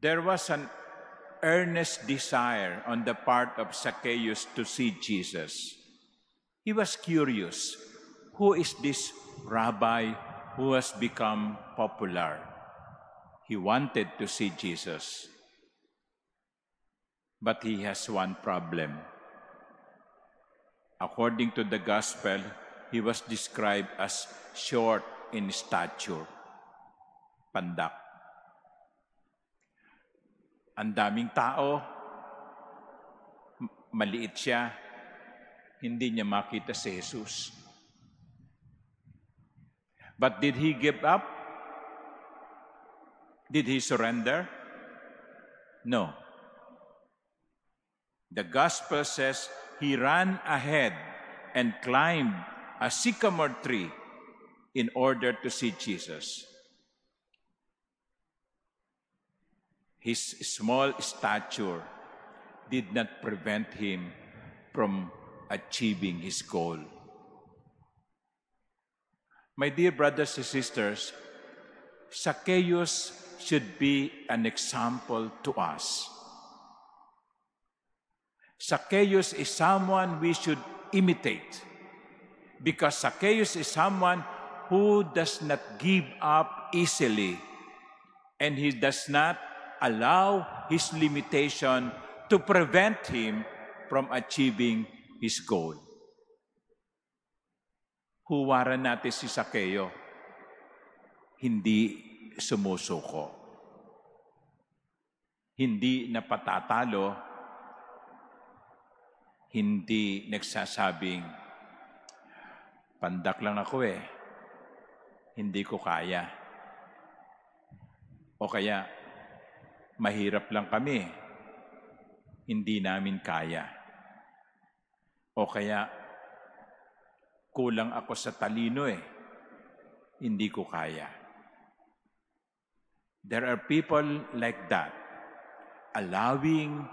There was an earnest desire on the part of Zacchaeus to see Jesus. He was curious. Who is this rabbi who has become popular? He wanted to see Jesus. But he has one problem. According to the gospel, he was described as short in stature. Pandak. Ang daming tao, maliit siya, hindi niya makita si Jesus. But did he give up? Did he surrender? No. The gospel says he ran ahead and climbed a sycamore tree in order to see Jesus. His small stature did not prevent him from achieving his goal. My dear brothers and sisters, Zacchaeus should be an example to us. Zacchaeus is someone we should imitate because Zacchaeus is someone who does not give up easily and he does not allow his limitation to prevent him from achieving his goal. Huwaran natin si Zacchaeus, hindi sumusuko. Hindi napatatalo, hindi nagsasabing, pandak lang ako hindi ko kaya. O kaya, mahirap lang kami, hindi namin kaya. O kaya, kulang ako sa talino hindi ko kaya. There are people like that, allowing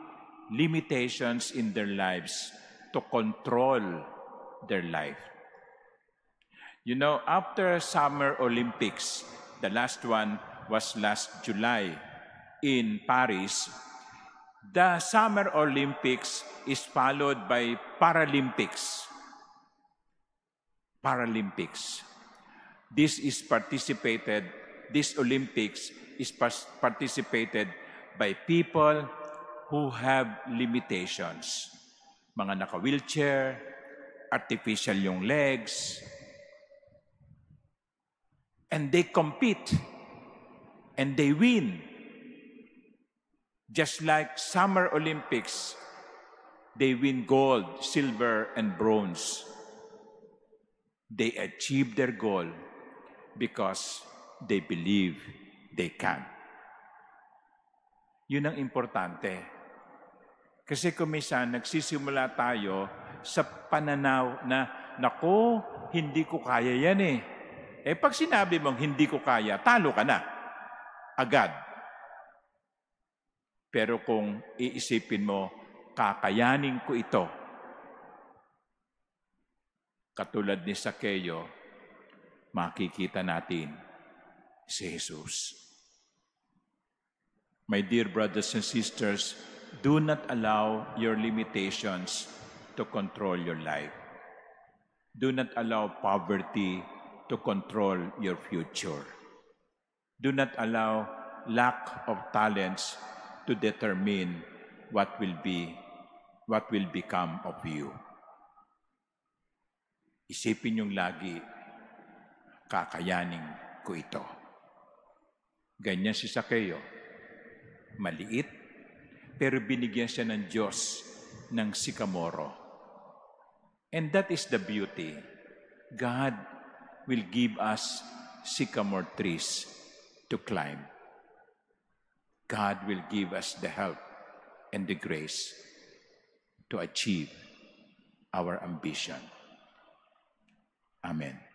limitations in their lives to control their life. You know, after Summer Olympics, the last one was last July in Paris, the Summer Olympics is followed by Paralympics. This Olympics is participated by people who have limitations. Mga naka-wheelchair, artificial yung legs, and they compete and they win. Just like Summer Olympics, they win gold, silver, and bronze. They achieve their goal because they believe they can. Yun ang importante. Kasi kung minsan nagsisimula tayo sa pananaw na, naku, hindi ko kaya yan pag sinabi mong hindi ko kaya, talo ka na. Agad. Pero kung iisipin mo, kakayanin ko ito. Katulad ni Zacchaeus, makikita natin si Jesus. My dear brothers and sisters, do not allow your limitations to control your life. Do not allow poverty to control your future. Do not allow lack of talents to determine what will become of you. Isipin yung lagi, kakayanin ko ito. Ganyan si Zacchaeus. Maliit, pero binigyan siya ng Diyos ng sikamoro. And that is the beauty. God will give us sycamore trees to climb. God will give us the help and the grace to achieve our ambition. Amen.